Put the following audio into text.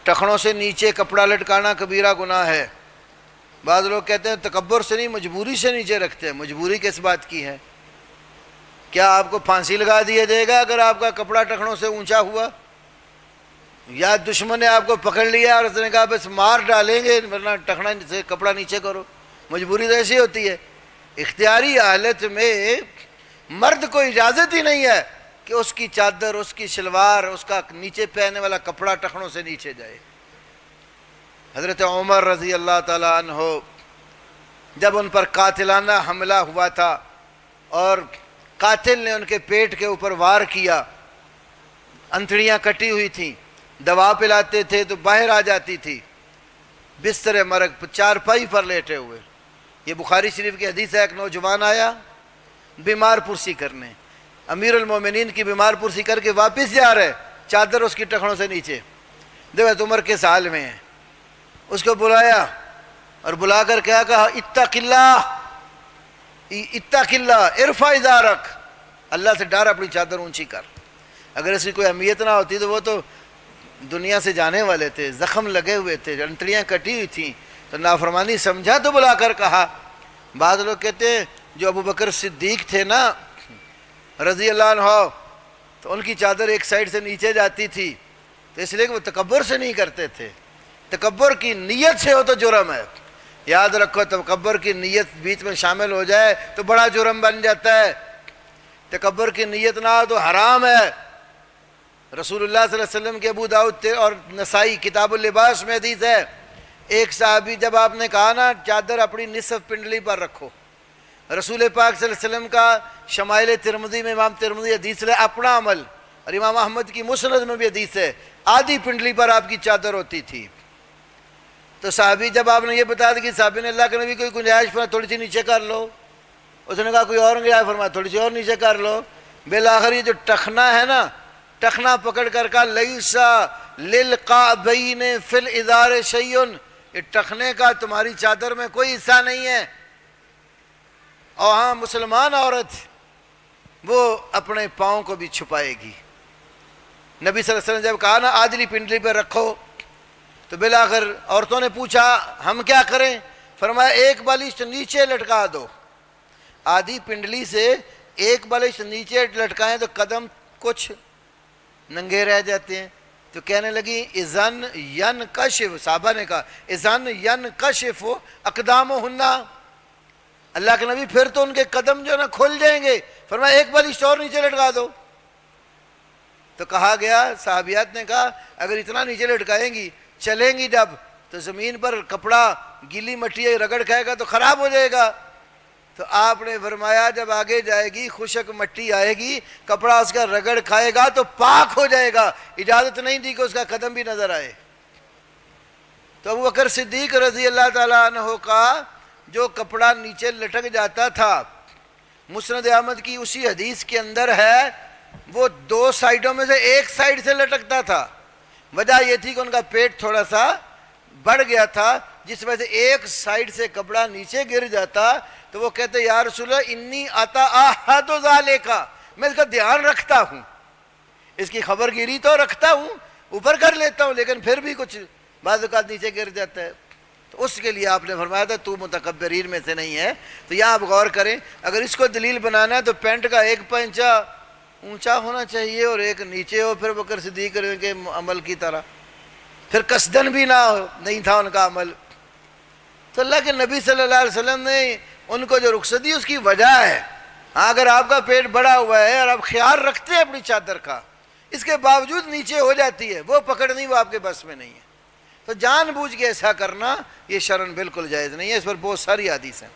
ٹخنوں سے نیچے کپڑا لٹکانا کبیرہ گناہ ہے۔ بعض لوگ کہتے ہیں تکبر سے نہیں مجبوری سے نیچے رکھتے ہیں۔ مجبوری کس بات کی ہے؟ کیا آپ کو پھانسی لگا دیا جائے گا اگر آپ کا کپڑا ٹخنوں سے اونچا ہوا؟ یا دشمن نے آپ کو پکڑ لیا اور اس نے کہا بس مار ڈالیں گے ورنہ ٹخنا سے کپڑا نیچے کرو؟ مجبوری تو ایسی ہوتی ہے۔ اختیاری حالت میں مرد کو اجازت ہی نہیں ہے کہ اس کی چادر، اس کی شلوار، اس کا نیچے پہننے والا کپڑا ٹخنوں سے نیچے جائے۔ حضرت عمر رضی اللہ تعالیٰ عنہ جب ان پر قاتلانہ حملہ ہوا تھا اور قاتل نے ان کے پیٹ کے اوپر وار کیا، انتڑیاں کٹی ہوئی تھیں، دوا پلاتے تھے تو باہر آ جاتی تھی، بستر مرگ چارپائی پر لیٹے ہوئے۔ یہ بخاری شریف کی حدیث ہے، ایک نوجوان آیا بیمار پرسی کرنے، امیر المومنین کی بیمار پرسی کر کے واپس جا رہے، چادر اس کی ٹخنوں سے نیچے۔ دیکھو عمر کے سال میں ہے، اس کو بلایا اور بلا کر کیا کہا، اتق اللہ اتق اللہ ارفع ازارک، اللہ سے ڈر، اپنی چادر اونچی کر۔ اگر اس کی کوئی اہمیت نہ ہوتی تو وہ تو دنیا سے جانے والے تھے، زخم لگے ہوئے تھے، انتڑیاں کٹی ہوئی تھیں، تو نافرمانی سمجھا تو بلا کر کہا۔ بعض لوگ کہتے ہیں جو ابو بکر صدیق تھے نا رضی اللہ عنہ، تو ان کی چادر ایک سائڈ سے نیچے جاتی تھی، تو اس لیے کہ وہ تکبر سے نہیں کرتے تھے۔ تکبر کی نیت سے ہو تو جرم ہے، یاد رکھو، تکبر کی نیت بیچ میں شامل ہو جائے تو بڑا جرم بن جاتا ہے۔ تکبر کی نیت نہ ہو تو حرام ہے۔ رسول اللہ صلی اللہ علیہ وسلم کے ابو داؤد اور نسائی کتاب اللباس میں حدیث ہے، ایک صحابی جب آپ نے کہا نا چادر اپنی نصف پنڈلی پر رکھو، رسول پاک صلی اللہ علیہ وسلم کا شمائل ترمذی میں امام ترمذی حدیث ہے اپنا عمل، اور امام احمد کی مسند میں بھی حدیث ہے، آدھی پنڈلی پر آپ کی چادر ہوتی تھی۔ تو صحابی جب آپ نے یہ بتا دیا کہ صحابی نے اللہ کے نبی کوئی گنجائش فرمایا تھوڑی سی نیچے کر لو، اس نے کہا کوئی اور گنجائش فرمایا تھوڑی سی اور نیچے کر لو، بالآخر یہ جو ٹخنا ہے نا، ٹخنا پکڑ کر کہا لیسا للقعبین فی الازار شیء، یہ ٹخنے کا تمہاری چادر میں کوئی حصہ نہیں ہے۔ اور ہاں مسلمان عورت وہ اپنے پاؤں کو بھی چھپائے گی۔ نبی صلی اللہ علیہ وسلم جب کہا نا آدھی پنڈلی پہ رکھو، تو بالآخر عورتوں نے پوچھا ہم کیا کریں؟ فرمایا ایک بالش نیچے لٹکا دو، آدھی پنڈلی سے ایک بالش نیچے لٹکائیں تو قدم کچھ ننگے رہ جاتے ہیں۔ تو کہنے لگی اذن ینکشف، صحابہ نے کہا اذن ینکشف اقدامہن، اللہ کے نبی پھر تو ان کے قدم جو نا کھل جائیں گے، فرمایا ایک بالش اور نیچے لٹکا دو۔ تو کہا گیا، صحابیات نے کہا اگر اتنا نیچے لٹکائیں گی، چلیں گی جب تو زمین پر کپڑا گیلی مٹی رگڑ کھائے گا تو خراب ہو جائے گا۔ تو آپ نے فرمایا جب آگے جائے گی خشک مٹی آئے گی، کپڑا اس کا رگڑ کھائے گا تو پاک ہو جائے گا، اجازت نہیں دی کہ اس کا قدم بھی نظر آئے۔ تو ابو بکر صدیق رضی اللہ تعالیٰ عنہ کا جو کپڑا نیچے لٹک جاتا تھا، مسند احمد کی اسی حدیث کے اندر ہے، وہ دو سائیڈوں میں سے ایک سائیڈ سے لٹکتا تھا۔ وجہ یہ تھی کہ ان کا پیٹ تھوڑا سا بڑھ گیا تھا، جس وجہ سے ایک سائیڈ سے کپڑا نیچے گر جاتا تو وہ کہتے یا رسول اللہ انی اتعہد ذالک، میں اس کا دھیان رکھتا ہوں، اس کی خبر گیری تو رکھتا ہوں، اوپر کر لیتا ہوں، لیکن پھر بھی کچھ بعض اوقات نیچے گر جاتا ہے۔ تو اس کے لیے آپ نے فرمایا تھا تو متکبرین میں سے نہیں ہے۔ تو یہاں آپ غور کریں، اگر اس کو دلیل بنانا ہے تو پینٹ کا ایک پنچا اونچا ہونا چاہیے اور ایک نیچے ہو، پھر بکر صدیق کے عمل کی طرح، پھر قصدن بھی نہ ہو، نہیں تھا ان کا عمل۔ تو اللہ کے نبی صلی اللہ علیہ وسلم نے ان کو جو رخصت دی اس کی وجہ ہے۔ ہاں اگر آپ کا پیٹ بڑا ہوا ہے اور آپ خیال رکھتے ہیں اپنی چادر کا، اس کے باوجود نیچے ہو جاتی ہے، وہ پکڑنی وہ آپ کے بس میں نہیں ہے، تو جان بوجھ کے ایسا کرنا یہ شرعاً بالکل جائز نہیں ہے۔ اس پر بہت ساری حدیث ہیں۔